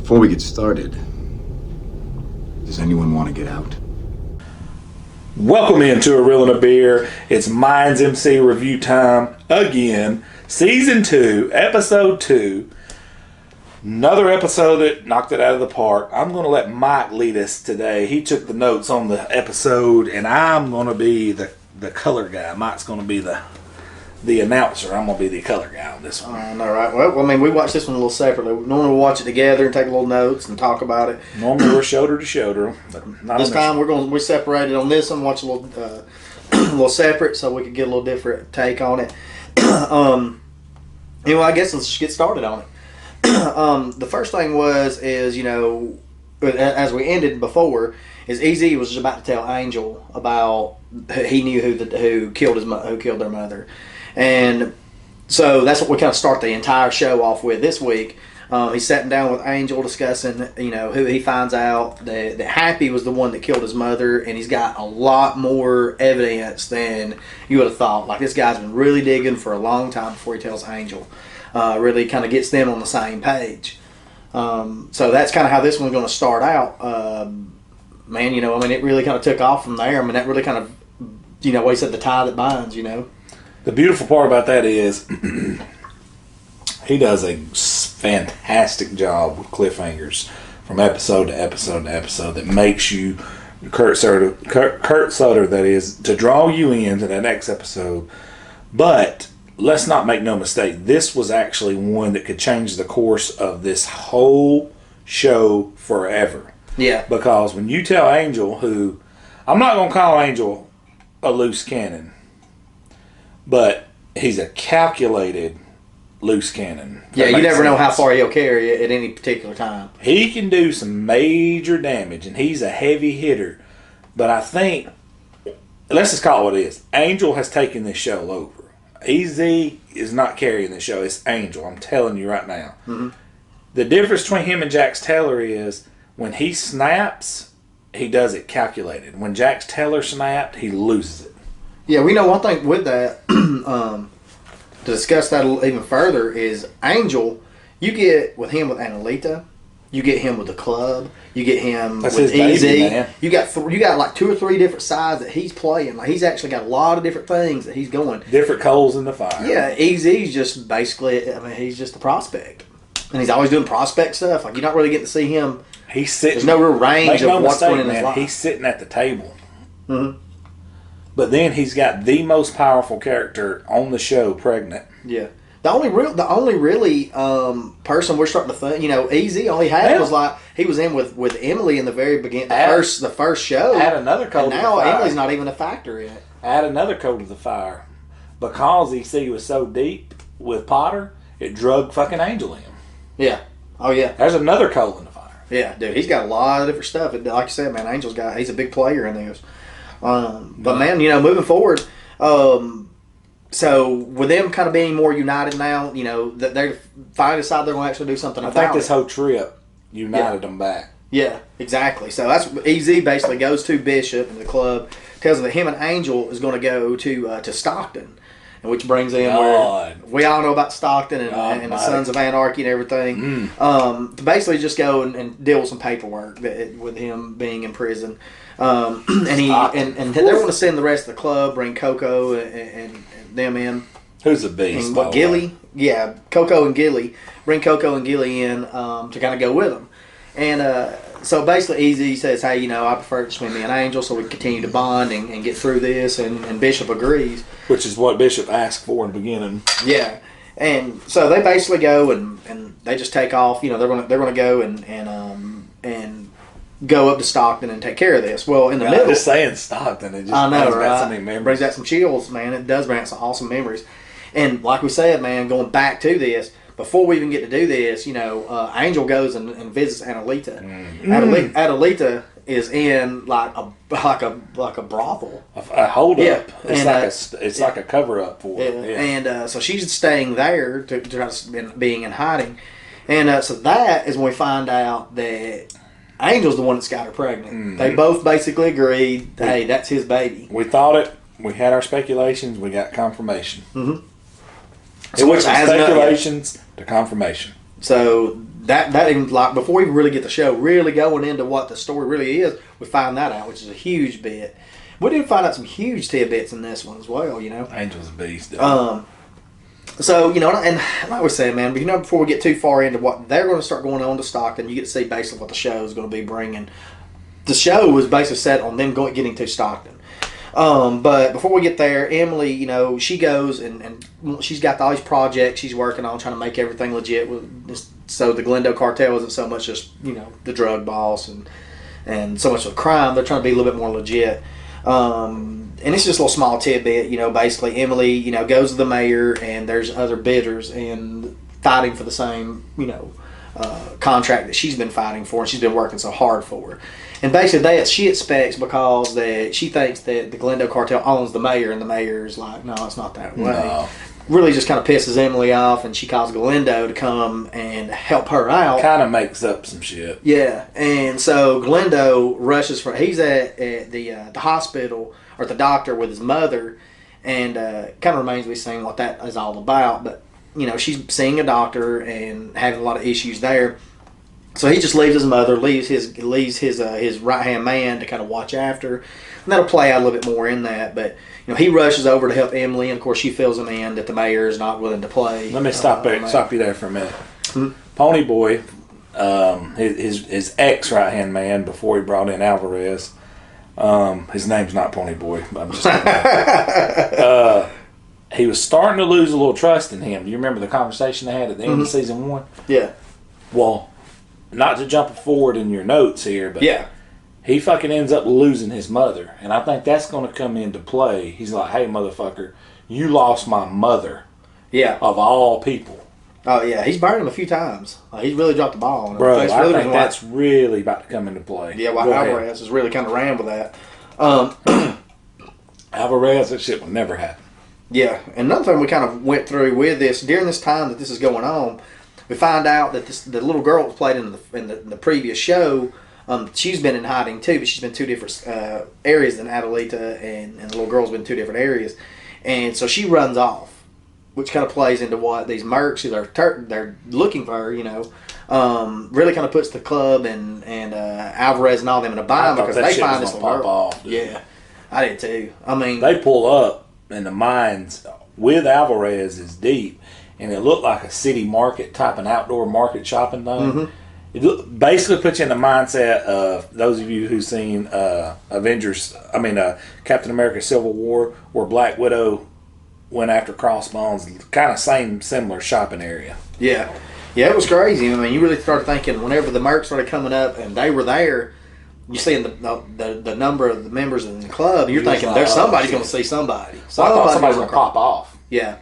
Before we get started, does anyone want to get out? Welcome into A Reel and a Beer. It's Mayans MC review time again. Season 2, Episode 2. Another episode that knocked it out of the park. I'm going to let Mike lead us today. He took the notes on the episode, and I'm going to be the color guy. Mike's going to be the announcer. I'm going to be the color guy on this one. All right. Well, I mean, we watch this one a little separately. Normally we watch it together and take a little notes and talk about it. Normally we're shoulder to shoulder. But not this time we're separated on this one. Watch a little, a little separate so we could get a little different take on it. Anyway, I guess let's just get started on it. The first thing is you know, as we ended before, is EZ was just about to tell Angel about he knew who killed their mother, and so that's what we kind of start the entire show off with this week. He's sitting down with Angel discussing, you know, who he finds out that Happy was the one that killed his mother, and he's got a lot more evidence than you would have thought. Like, this guy's been really digging for a long time before he tells Angel. Really kind of gets them on the same page. So that's kind of how this one's going to start out. Man, you know, I mean, it really kind of took off from there. I mean, that really kind of, you know, what he said, the tie that binds, you know. The beautiful part about that is he does a fantastic job with cliffhangers from episode to episode to episode that makes you, Kurt Sutter, that is, to draw you into that next episode. But let's not make no mistake, this was actually one that could change the course of this whole show forever. Yeah. Because when you tell Angel, who, I'm not going to call Angel a loose cannon, but he's a calculated loose cannon. Yeah, you never know how far he'll carry it at any particular time. He can do some major damage, and he's a heavy hitter. But I think, let's just call it what it is. Angel has taken this show over. EZ is not carrying the show. It's Angel. I'm telling you right now. Mm-hmm. The difference between him and Jax Teller is when he snaps, he does it calculated. When Jax Teller snapped, he loses it. Yeah, we know one thing with that, to discuss that even further, is Angel, you get with him with Annalita, you get him with the club, you get him with EZ. You got like 2 or 3 different sides that he's playing. Like, he's actually got a lot of different things that he's going. Different coals in the fire. Yeah, EZ's just basically, I mean, he's just a prospect. And he's always doing prospect stuff. Like, you're not really getting to see him. He's sitting. There's no real range of what's going in his life. He's sitting at the table. Mm-hmm. But then he's got the most powerful character on the show pregnant. Yeah. The only really person we're starting to think, you know, EZ, all he had was like, he was in with Emily in the very beginning, the first show. Add another coat to the fire. And now Emily's not even a factor in it. Add another coat to the fire. Because EC was so deep with Potter, it drug fucking Angel in. Yeah. Oh, yeah. There's another coal in the fire. Yeah, dude, he's got a lot of different stuff. Like I said, man, he's a big player in this. But man, you know, moving forward, so with them kind of being more united now, you know, that they finally decide they're going to actually do something about it. I think this whole trip united them back. Yeah, exactly. So that's EZ basically goes to Bishop and the club, tells him that him and Angel is going to go to Stockton. And which brings in where we all know about Stockton and the Sons of Anarchy and everything. To basically just go and deal with some paperwork with him being in prison. And they want to send the rest of the club, bring Coco and them in. Who's a beast? And Gilly? Yeah, Coco and Gilly. Bring Coco and Gilly in to kind of go with them. And so basically EZ says, hey, you know, I prefer it between me and Angel so we can continue to bond and get through this. And Bishop agrees. Which is what Bishop asked for in the beginning. Yeah. And so they basically go and they just take off. You know, they're gonna go and go up to Stockton and take care of this. Well, in the middle, just saying Stockton, it just brings back so many memories. Brings back some chills, man. It does bring back some awesome memories. And like we said, man, going back to this, before we even get to do this, you know, Angel goes and visits Annalita. Mm. Annalita is in like a brothel, a hold up. Yeah. It's like a cover up for it. Yeah. And so she's staying there to try to being in hiding, and so that is when we find out that Angel's the one that's got her pregnant. Mm-hmm. They both basically agreed, hey, that's his baby. We thought it. We had our speculations. We got confirmation. Mm-hmm. So it went from speculations to confirmation. So that even, like, before we really get the show really going into what the story really is, we find that out, which is a huge bit. We did find out some huge tidbits in this one as well, you know. Angel's a beast. So, you know, and like we said, man, but you know, before we get too far into what they're going to start going on to Stockton, you get to see basically what the show is going to be bringing. The show was basically set on them getting to Stockton. But before we get there, Emily, you know, she goes and she's got all these projects she's working on, trying to make everything legit. So the Glendale Cartel isn't so much just, you know, the drug boss and so much of crime. They're trying to be a little bit more legit. And it's just a little small tidbit, you know, basically Emily, you know, goes to the mayor and there's other bidders and fighting for the same, you know, contract that she's been fighting for and she's been working so hard for. And basically she expects because that she thinks that the Glendale Cartel owns the mayor and the mayor's like, no, it's not that way. No. Really just kind of pisses Emily off and she calls Glendo to come and help her out. Kind of makes up some shit. Yeah, and so Glendo rushes he's at the hospital or the doctor with his mother, and kind of remains to be seen what that is all about. But you know, she's seeing a doctor and having a lot of issues there. So he just leaves his mother, leaves his right hand man to kind of watch after, and that'll play out a little bit more in that. But you know, he rushes over to help Emily, and of course she fills him in that the mayor is not willing to play. Let me stop you there for a minute. Pony Boy, his ex right hand man before he brought in Alvarez. His name's not Pony Boy, but I'm just he was starting to lose a little trust in him. Do you remember the conversation they had at the end of season 1? Yeah. Well, not to jump forward in your notes here, but yeah, he fucking ends up losing his mother, and I think that's going to come into play. He's like, "Hey, motherfucker, you lost my mother." Yeah. Of all people. Oh yeah, he's burned him a few times. He's really dropped the ball. Bro, I think that's really about to come into play. Yeah, Alvarez has really kind of ran with that. Alvarez, that shit would never happen. Yeah, and another thing we kind of went through with this during this time that this is going on, we find out that the little girl that was played in the previous show, she's been in hiding too, but she's been 2 different areas than Adelita, and the little girl's been 2 different areas, and so she runs off, which kind of plays into what these mercs who they're looking for her, you know, really kind of puts the club and Alvarez and all them in a bind because they find this little girl. Off, yeah, I did too. I mean, they pull up and the mines with Alvarez is deep. And it looked like a city market type, an outdoor market shopping thing. It basically puts you in the mindset of those of you who've seen Captain America Civil War, where Black Widow went after Crossbones, kind of similar shopping area. Yeah. Yeah, it was crazy. I mean, you really started thinking whenever the mercs started coming up and they were there, you seeing the number of the members in the club, you're thinking there's somebody's going to see somebody. Somebody's going to pop off. Yeah.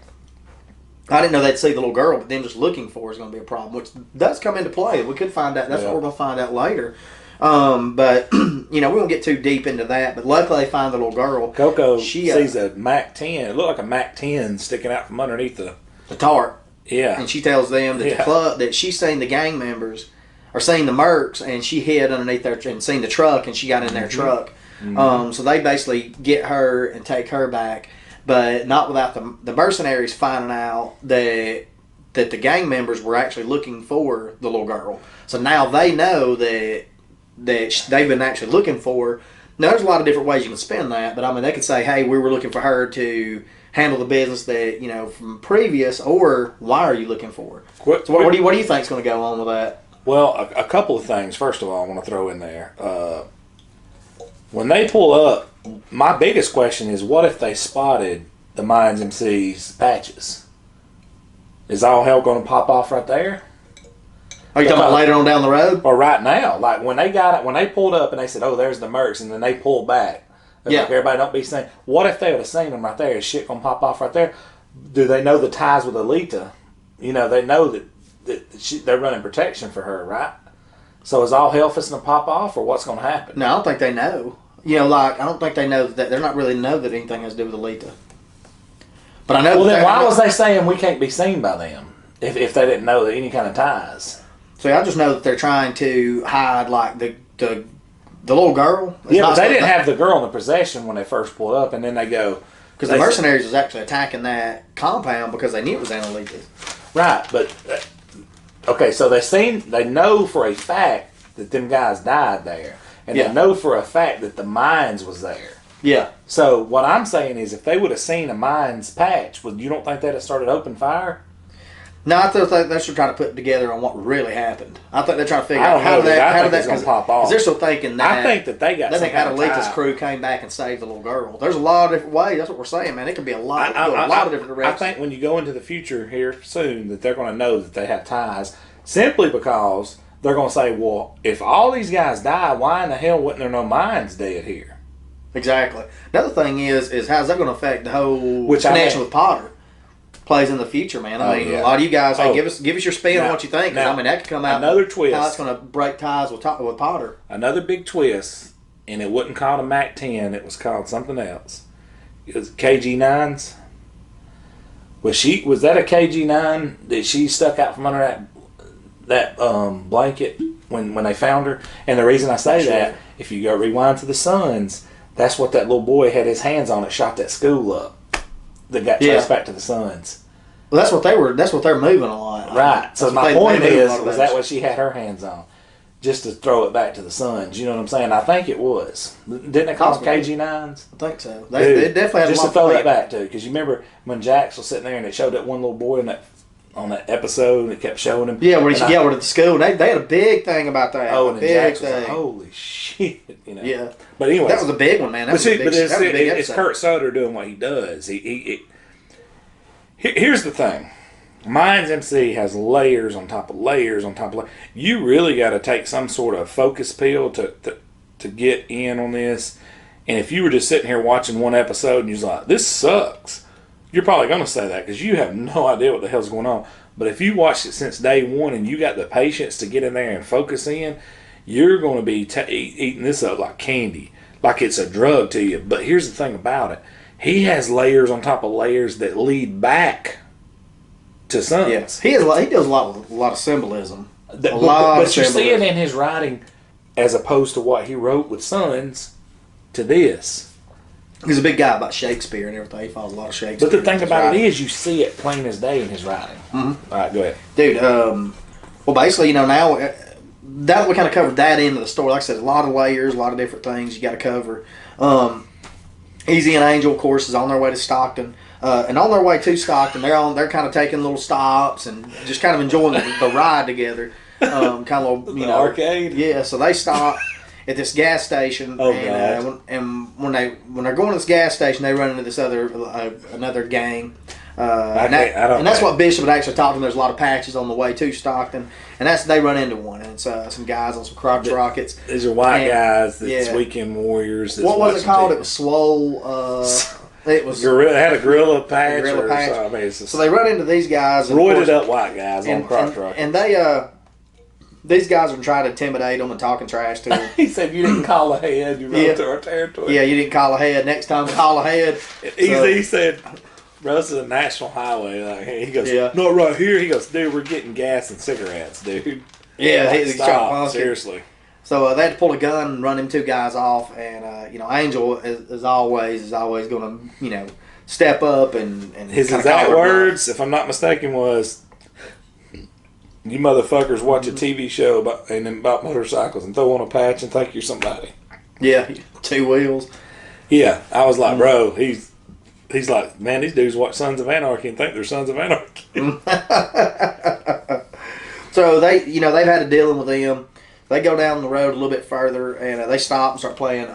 I didn't know they'd see the little girl, but them just looking for is going to be a problem, which does come into play. We could find out. That's what we're going to find out later. But, you know, we won't get too deep into that. But luckily they find the little girl. Coco sees a MAC-10. It looked like a MAC-10 sticking out from underneath the tarp. Yeah. And she tells them that the club, that she's seen the gang members, or seen the mercs, and she hid underneath there and seen the truck, and she got in their truck. So they basically get her and take her back. But not without the mercenaries finding out that the gang members were actually looking for the little girl. So now they know that they've been actually looking for her. Now, there's a lot of different ways you can spin that, but I mean, they could say, hey, we were looking for her to handle the business that, you know, from previous, or why are you looking for her? So what do you think is going to go on with that? Well, a couple of things. First of all, I want to throw in there. When they pull up, my biggest question is, what if they spotted the Mayans MC's patches? Is all hell going to pop off right there? Are you talking about later on down the road? Or right now? Like when they pulled up and they said, oh, there's the mercs, and then they pulled back. Yeah. Like, everybody don't be saying, what if they would have seen them right there? Is shit going to pop off right there? Do they know the ties with Alita? You know, they know that they're running protection for her, right? So is all hell fixing to pop off, or what's going to happen? No, I don't think they know. You know, like, I don't think they know that. They're not really know that anything has to do with Alita. But I know. Well, then why was they saying we can't be seen by them if they didn't know that any kind of ties? See, I just know that they're trying to hide, like, the little girl. Yeah, but they didn't have the girl in the possession when they first pulled up, and then they go. Because the mercenaries was actually attacking that compound because they knew it was Annalita's. Right, but Okay, so they know for a fact that them guys died there. And Yeah. they know for a fact that the Mayans was there. Yeah. So what I'm saying is if they would have seen a Mayans patch, you don't think they'd have started open fire? No, I think they're still trying to put together on what really happened. I think they're trying to figure I out don't how know, did dude. I that think it's gonna pop off. Because they're still thinking that. I think that they got They some think kind of Adelita's tie. crew came back and saved the little girl. There's a lot of different ways. That's what we're saying, man. It could be a lot. It could go a lot of different directions. I think when you go into the future here soon, that they're going to know that they have ties, simply because they're going to say, well, if all these guys die, why in the hell wasn't there no Mayans dead here? Exactly. Another thing is how's that going to affect the whole Which connection with Potter? Plays in the future, man. I mean, yeah. a lot of you guys, hey, Oh. give us your spin on what you think. 'Cause, now, I mean, that could come out. another twist. How it's going to break ties with Potter. Another big twist, and it wasn't called a Mac 10, it was called something else. It was KG9s. Was that a KG9 that she stuck out from under that blanket when they found her? And the reason I say that, if you go rewind to the Suns, that's what that little boy had his hands on that shot that school up. That got traced back to the Suns. Well, that's what they're moving a lot. Right. So That's my what point they move a is, lot of was those. that what she had her hands on? Just to throw it back to the Suns. You know what I'm saying? I think it was. Didn't it call them KG9s? I think so. They definitely had just a to lot throw of that back to, because you remember when Jax was sitting there and it showed that one little boy on that episode and it kept showing him. Yeah, when he yelled at the school, they had a big thing about that. Oh, and big Jax was thing. like, holy shit, you know. Yeah, but anyway, that was a big one, man. That was a big it's episode. Kurt Sutter doing what he does. Here's the thing. Mayans MC has layers on top of layers on top of layers. You really got to take some sort of focus pill to get in on this. And if you were just sitting here watching one episode and you're like, this sucks, you're probably going to say that because you have no idea what the hell's going on. But if you watched it since day one and you got the patience to get in there and focus in, you're going to be eating this up like candy, like it's a drug to you. But here's the thing about it. He has layers on top of layers that lead back to Sons. Yes, he does a lot of symbolism. But you see it in his writing as opposed to what he wrote with Sons to this. He's a big guy about Shakespeare and everything. He follows a lot of Shakespeare. But the thing about it is, you see it plain as day in his writing. Mm-hmm. All right, go ahead. Dude, well, basically, now that we kind of covered that end of the story. Like I said, a lot of layers, a lot of different things you got to cover. Easy and Angel, of course, is on their way to Stockton. And on their way to Stockton, they're kind of taking little stops and just kind of enjoying the ride together. Kind of The arcade? Yeah, so they stop at this gas station. Oh, and when they're going to this gas station, they run into this another gang. And that's what Bishop had actually talked to them. There's a lot of patches on the way to Stockton, and they run into one, and it's some guys on some crotch rockets. These are white guys. That's weekend warriors. What was it called? It was Swole. It was Gorilla, had a gorilla patch. Gorilla patch. So, I mean, So they run into these guys, and roided up white guys on crotch rockets. and they these guys are trying to intimidate them and talking trash to them. He said, "You didn't call ahead. You rode to our territory." Yeah, you didn't call ahead. Next time, call ahead. He said, "Bro, this is a national highway." Like, he goes, Yeah. "No, right here." He goes, "Dude, we're getting gas and cigarettes, dude." Yeah, Like, he's stop, seriously. So they had to pull a gun and run them two guys off, and Angel is always going to step up and His kinda exact call her words, if I'm not mistaken, was, "You motherfuckers watch a TV show about motorcycles and throw on a patch and think you're somebody." bluff. Yeah, 2 wheels. Yeah, I was like, bro, he's like, man, these dudes watch Sons of Anarchy and think they're Sons of Anarchy. So they've had a dealing with them. They go down the road a little bit further, and they stop and start playing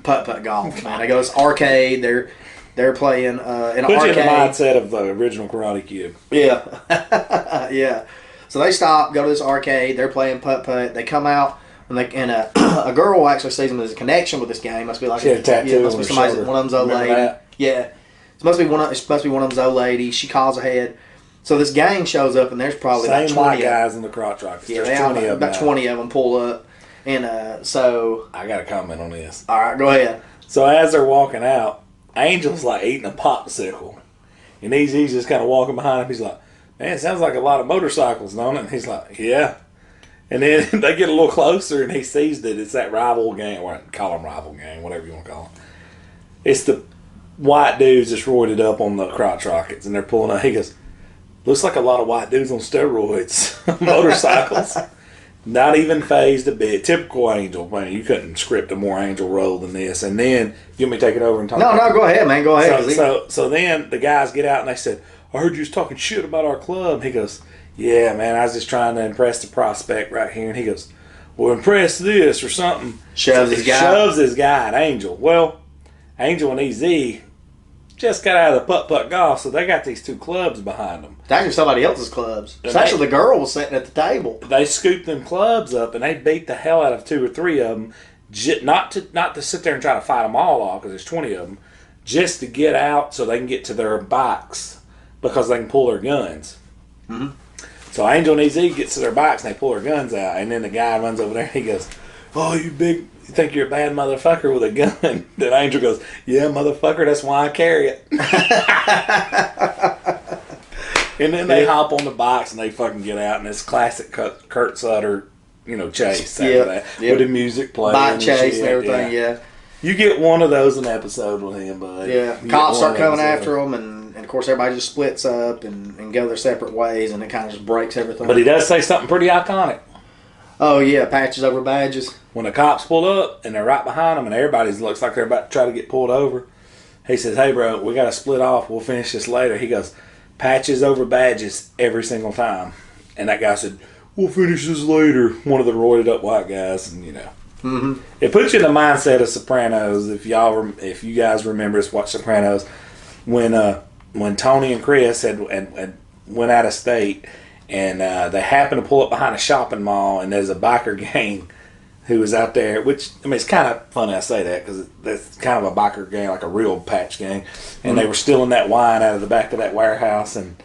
putt-putt golf. Man, they go to this arcade. They're playing in an Put arcade. you in the mindset of the original Karate Kid. Yeah, yeah. So they stop, go to this arcade. They're playing putt-putt. They come out, and a girl actually sees them as a connection with this game. Must be like She had a tattoo must on be her somebody's shoulder. one of them's old Remember lady. that? Yeah, it must be one of them's old lady. She calls ahead. So this gang shows up, and there's probably Same about white 20 guys in the crotch rockets. Yeah, There's 20 of them. about 20 of them pull up, and so. I got a comment on this. All right, go ahead. So as they're walking out, Angel's like eating a popsicle. And he's just kind of walking behind him. He's like, man, it sounds like a lot of motorcycles, don't it? And he's like, yeah. And then they get a little closer and he sees that it's that rival gang, or call them rival gang, whatever you want to call them. It's the white dudes that's roided up on the crotch rockets and they're pulling up. He goes, Looks like a lot of white dudes on steroids, motorcycles. Not even phased a bit. Typical Angel. Man, you couldn't script a more Angel role than this. And then, you want me to take it over and talk? No, go ahead, man. Go ahead. So then the guys get out and they said, I heard you was talking shit about our club. He goes, yeah, man, I was just trying to impress the prospect right here. And he goes, well, impress this or something. Shoves his guy at Angel. Well, Angel and EZ just got out of the putt-putt golf, so they got these two clubs behind them. It's actually somebody else's clubs. It's actually the girl was sitting at the table. They scooped them clubs up, and they beat the hell out of 2 or 3 of them, not to sit there and try to fight them all off, because there's 20 of them, just to get out so they can get to their bikes, because they can pull their guns. Mm-hmm. So Angel and EZ gets to their bikes, and they pull their guns out, and then the guy runs over there, and he goes, oh, you think you're a bad motherfucker with a gun. Then Angel goes, yeah, motherfucker, that's why I carry it. And then they hop on the bikes and they fucking get out, and it's classic Kurt Sutter, chase after that. With the music playing. Bike chase and everything, yeah. You get one of those an episode with him, bud. Yeah, cops start coming after him, and of course everybody just splits up and go their separate ways, and it kind of just breaks everything. But he does say something pretty iconic. Oh, yeah, patches over badges. When the cops pull up and they're right behind them and everybody looks like they're about to try to get pulled over, he says, hey, bro, we got to split off. We'll finish this later. He goes, patches over badges every single time. And that guy said, we'll finish this later. One of the roided up white guys. And, Mm-hmm. It puts you in the mindset of Sopranos. If you guys remember us watch Sopranos, when Tony and Chris had went out of state, and they happened to pull up behind a shopping mall, and there's a biker gang who was out there, which, it's kind of funny I say that, because that's kind of a biker gang, like a real patch gang, and they were stealing that wine out of the back of that warehouse, and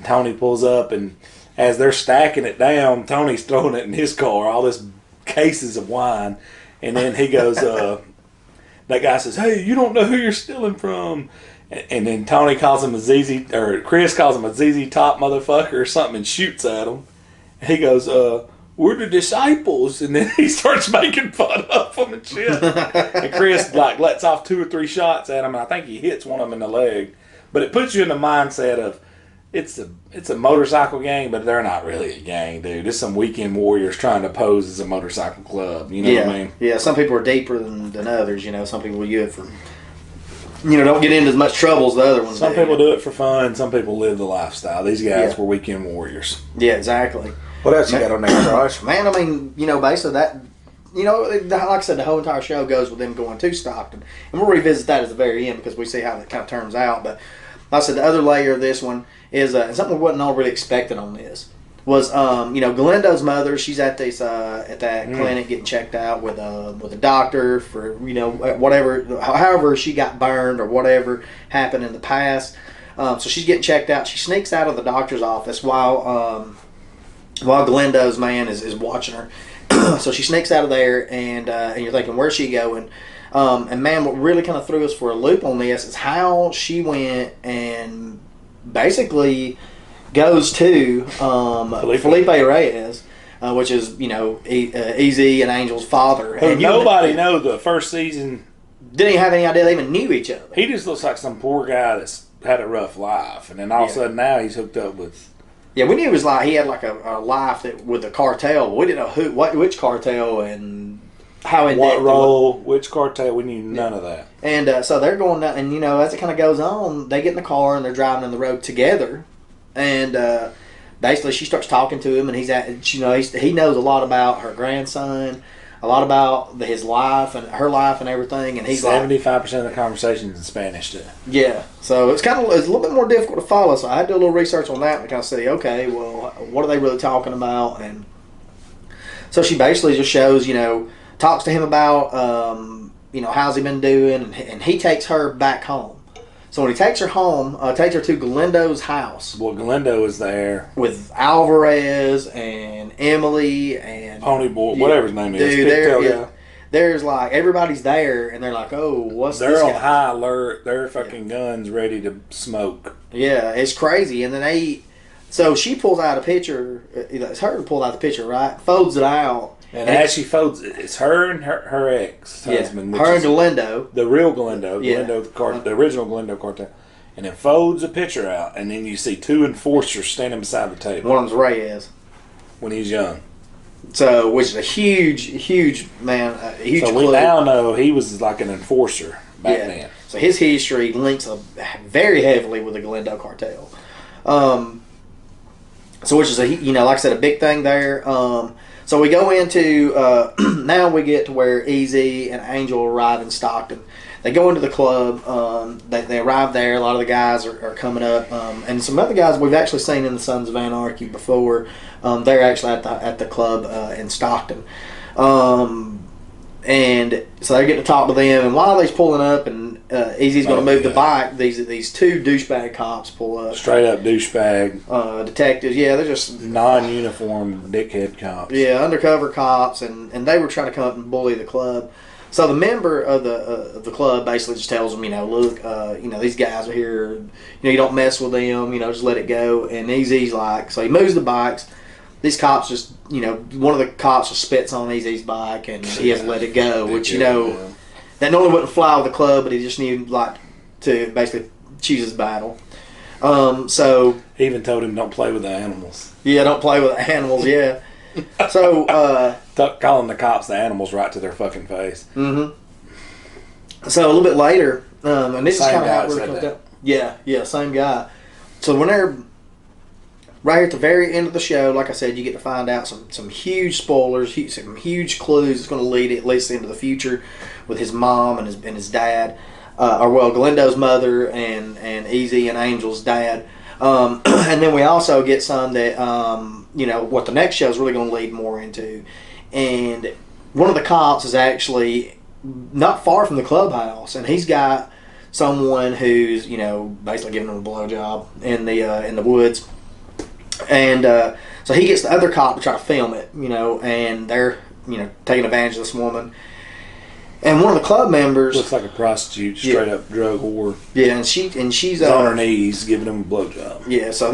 Tony pulls up, and as they're stacking it down, Tony's throwing it in his car, all this cases of wine, and then he goes, that guy says, hey, you don't know who you're stealing from. And then Tony calls him Chris calls him a ZZ Top motherfucker or something and shoots at him. And he goes, we're the disciples. And then he starts making fun of them and shit. And Chris lets off 2 or 3 shots at him, and I think he hits one of them in the leg. But it puts you in the mindset of it's a motorcycle gang, but they're not really a gang, dude. It's some weekend warriors trying to pose as a motorcycle club. You know what I mean? Yeah, some people are deeper than others. Some people do it for, don't get into as much trouble as the other ones. Some people do it for fun. Some people live the lifestyle. These guys were weekend warriors. Yeah, exactly. What else you got on there, Josh? Man, basically that, like I said, the whole entire show goes with them going to Stockton. And we'll revisit that at the very end because we see how that kind of turns out. But like I said, the other layer of this one is something we wasn't all really expecting on this. Was Galindo's mother? She's at this at that clinic getting checked out with a doctor for whatever, however she got burned or whatever happened in the past. So she's getting checked out. She sneaks out of the doctor's office while Galindo's man is watching her. So she sneaks out of there, and you're thinking, where's she going? And man, what really kind of threw us for a loop on this is how she went and basically goes to Felipe Reyes, which is EZ and Angel's father. Who nobody knows the first season. Didn't even have any idea they even knew each other. He just looks like some poor guy that's had a rough life, and then all of a sudden now he's hooked up with. Yeah, we knew he was he had a life with the cartel. But we didn't know which cartel and how in what role, which cartel. We knew none of that. And so they're going down, and as it kind of goes on, they get in the car and they're driving on the road together. And basically, she starts talking to him, and he knows a lot about her grandson, a lot about his life and her life and everything. And he's 75% of the conversations in Spanish too. Yeah, so it's a little bit more difficult to follow. So I had to do a little research on that and kind of say, okay, well, what are they really talking about? And so she basically just shows, talks to him about, how's he been doing, and he takes her back home. So when he takes her home, takes her to Galindo's house. Well, Galindo is there with Alvarez and Emily and Ponyboy, whatever his name is. There's everybody's there, and they're like, "Oh, what's this?" They're on high alert. They're fucking guns ready to smoke. Yeah, it's crazy. And then so she pulls out a picture. It's her who pulled out the picture, right? Folds it out. And as she folds it, it's her and her ex-husband. Her and Galindo. The real Galindo. Galindo, the original Galindo cartel. and then folds a picture out, and then you see 2 enforcers standing beside the table One of them's Reyes. when he's young. So, which is a huge man, a huge So clue. we now know he was like an enforcer back then. So his history links up very heavily with the Glendale cartel. So which is like I said, a big thing there. So we go into now we get to where Easy and Angel arrive in Stockton. They go into the club. They arrive there. A lot of the guys are coming up, and some other guys we've actually seen in the Sons of Anarchy before. They're actually at the club in Stockton. And so they get to talk to them, and while they're pulling up, and Easy's going to move the bike, these 2 douchebag cops pull up. Straight up douchebag. Detectives, yeah, they're just non-uniform dickhead cops. Yeah, undercover cops, and they were trying to come up and bully the club. So the member of the club basically just tells them, look, these guys are here, you don't mess with them, just let it go. And Easy's like, so he moves the bikes. These cops just, one of the cops just spits on Easy's bike, and he has to let it go, which, that normally wouldn't fly with the club, but he just knew, to basically choose his battle. So He even told him don't play with the animals. yeah, don't play with animals, yeah. So, calling the cops the animals right to their fucking face. So a little bit later, and this Same is kind of how guy it really said comes that. down. Yeah, same guy. So when they're right here at the very end of the show, like I said, you get to find out some huge spoilers, some huge clues that's going to lead at least into the future with his mom and his dad, Glendo's mother and Easy and Angel's dad. And then we also get some that what the next show is really going to lead more into. And one of the cops is actually not far from the clubhouse, and he's got someone who's basically giving him a blowjob in the woods. And so he gets the other cop to try to film it, and they're taking advantage of this woman. And one of the club members Looks like a prostitute, straight up drug whore. yeah, and she's On her knees, giving him a blowjob. yeah. So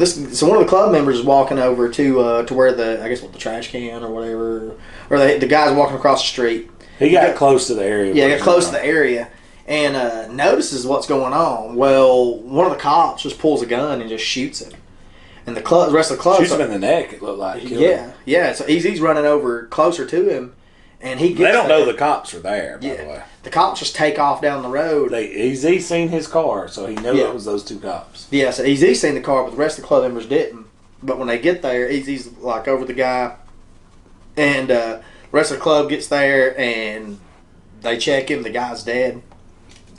one of the club members is walking over to where the trash can or whatever, or the guy's walking across the street. He got close to the area. Yeah, got close to the area and notices what's going on. Well, one of the cops just pulls a gun and just shoots him. And the rest of the club Shoots him in the neck, it looked like. Killed him. Yeah. So Easy's running over closer to him, and he gets They don't know there. the cops are there, by the way. The cops just take off down the road. Easy seen his car, so he knew it was those 2 cops. Yeah, so Easy's seen the car, but the rest of the club members didn't. But when they get there, Easy's like over the guy, and the rest of the club gets there, and they check him. The guy's dead.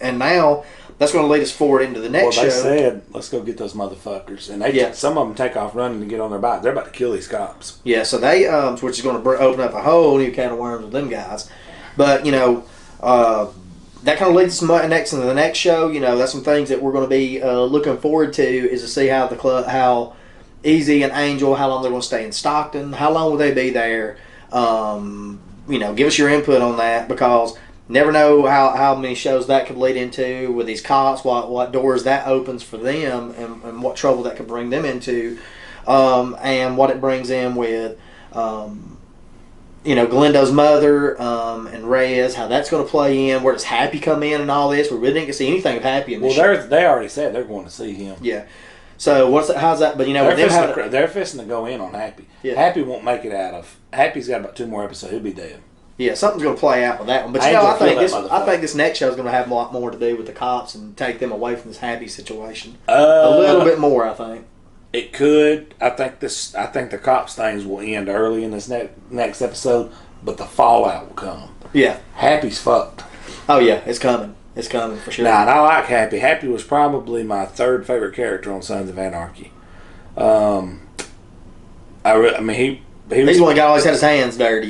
And now that's going to lead us forward into the next Well, they show. said, let's go get those motherfuckers. And some of them take off running to get on their bike. They're about to kill these cops. Yeah, so they, which is going to open up a whole new can of worms with them guys. But, that kind of leads us into the next show. That's some things that we're going to be looking forward to, is to see how Easy and Angel, how long they're going to stay in Stockton, how long will they be there. Give us your input on that, because never know how many shows that could lead into with these cops, what doors that opens for them, and what trouble that could bring them into, and what it brings in with Glendo's mother and Reyes, how that's going to play in. Where does Happy come in and all this? We really didn't get to see anything of Happy in this show. They already said they're going to see him. Yeah. So how's that? But they're fisting to go in on Happy. Yeah. Happy won't make it out of. Happy's got about 2 more episodes. He'll be dead. Yeah, something's going to play out with that one. But I think this next show is going to have a lot more to do with the cops and take them away from this Happy situation. A little bit more, I think. It could. I think the cops things will end early in this next episode, but the fallout will come. Yeah. Happy's fucked. Oh yeah, it's coming. It's coming for sure. Nah, and I like Happy. Happy was probably my 3rd favorite character on Sons of Anarchy. He's the one that always had his hands dirty,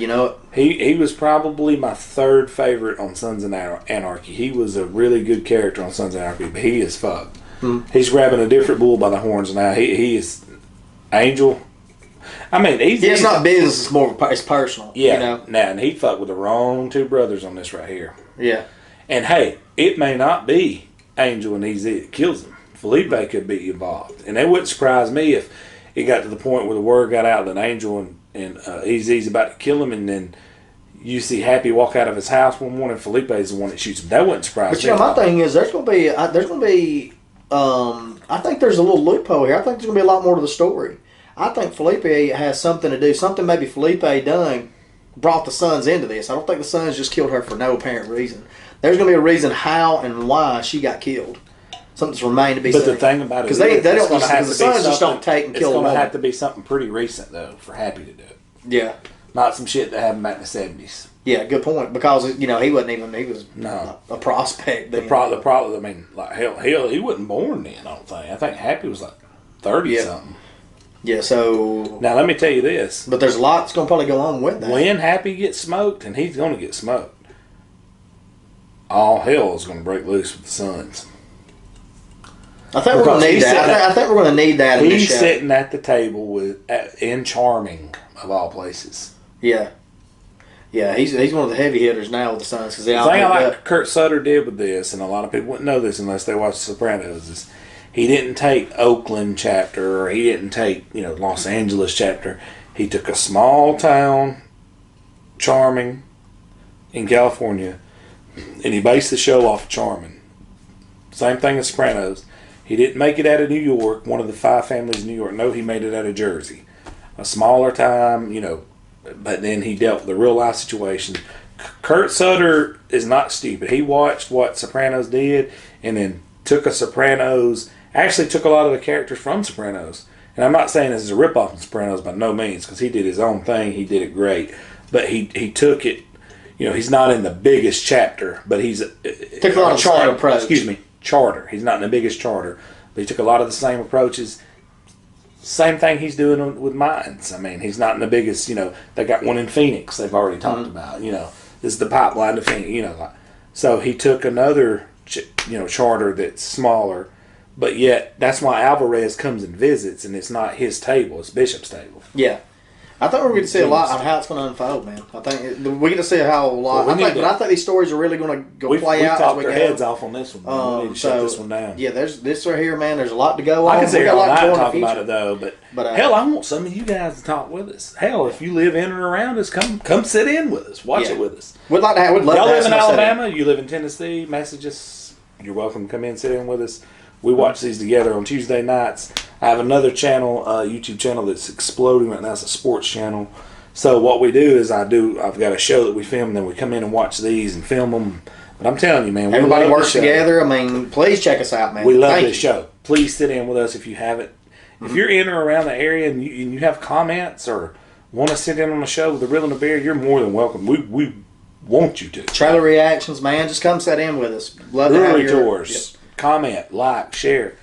He was probably my 3rd favorite on Sons of Anarchy. He was a really good character on Sons of Anarchy, but he is fucked. He's grabbing a different bull by the horns now. He is Angel. It's not business. It's more. It's personal. Yeah. Now, and he fucked with the wrong 2 brothers on this right here. Yeah. And hey, it may not be Angel and Easy that kills him. Felipe could be involved, and it wouldn't surprise me if it got to the point where the word got out that Angel and Easy's about to kill him, and then you see Happy walk out of his house one morning. Felipe's the one that shoots him. That wouldn't surprise me. But my thing is, there's going to be I think there's a little loophole here. I think there's going to be a lot more to the story. I think Felipe has something to do. Something maybe Felipe done brought the sons into this. I don't think the sons just killed her for no apparent reason. There's going to be a reason how and why she got killed. Something's remained to be seen. But the thing about it is, they don't, because the sons just don't take and kill It's a going to woman. have to be something pretty recent, though, for Happy to do it. Yeah. Not some shit that happened back in the 70s. Yeah, good point. Because, he wasn't even, he was a prospect then. The problem, I mean, like, hell, he wasn't born then, I don't think. I think Happy was like 30-something. Yeah, so... Now, let me tell you this. But there's a lot that's going to probably go on with that. When Happy gets smoked, and he's going to get smoked, all hell is going to break loose with the sons. I think we're going to need that. I think we're going to need that in this show. He's sitting at the table in Charming, of all places. Yeah. Yeah, he's one of the heavy hitters now with the Suns. Because The thing I like Kurt Sutter did with this, and a lot of people wouldn't know this unless they watch The Sopranos, is he didn't take Oakland chapter, or he didn't take Los Angeles chapter. He took a small town, Charming, in California, and he based the show off of Charming. Same thing as Sopranos. He didn't make it out of New York, one of the 5 families in New York. No, he made it out of Jersey. A smaller time, but then he dealt with the real life situation. Kurt Sutter is not stupid. He watched what Sopranos did and then took actually took a lot of the characters from Sopranos. And I'm not saying this is a ripoff of Sopranos by no means, because he did his own thing. He did it great. But he took it, he's not in the biggest chapter, but he's... Took a lot of charter approach. Excuse me, charter. He's not in the biggest charter, but he took a lot of the same approaches. Same thing he's doing with Mayans. I mean, he's not in the biggest, they got one in Phoenix they've already talked about, this is the pipeline to Phoenix, So he took another, charter that's smaller, but yet that's why Alvarez comes and visits, and it's not his table, it's Bishop's table. Yeah. I think we're going to see a lot on how it's going to unfold, man. I think we're going to see how a lot. I think these stories are really going to play out. We talked our heads off on this one. We need to shut this one down. Yeah, there's this right here, man. There's a lot to go on. I can see a lot to talk about it, though. But hell, I want some of you guys to talk with us. Hell, if you live in and around us, come sit in with us. Watch it with us. We'd love Y'all to live in Alabama, you live in Tennessee, message us. You're welcome to come in, sit in with us. We watch these together on Tuesday nights. I have another channel, YouTube channel that's exploding right now. It's a sports channel. So what we do is I've got a show that we film, and then we come in and watch these and film them. But I'm telling you, man, everybody works together. I mean, please check us out, man. We love this show. Please sit in with us if you haven't. If you're in or around the area and you have comments or want to sit in on the show with the Real and the Beer, you're more than welcome. We want you to. Trailer reactions, man. Just come sit in with us. Love to have tours. Yep. Comment, like, share.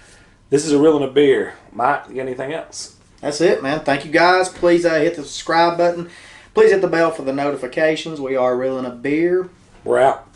This is a Real and a Beer. Mike, you got anything else? That's it, man. Thank you, guys. Please hit the subscribe button. Please hit the bell for the notifications. We are Real and a Beer. We're out.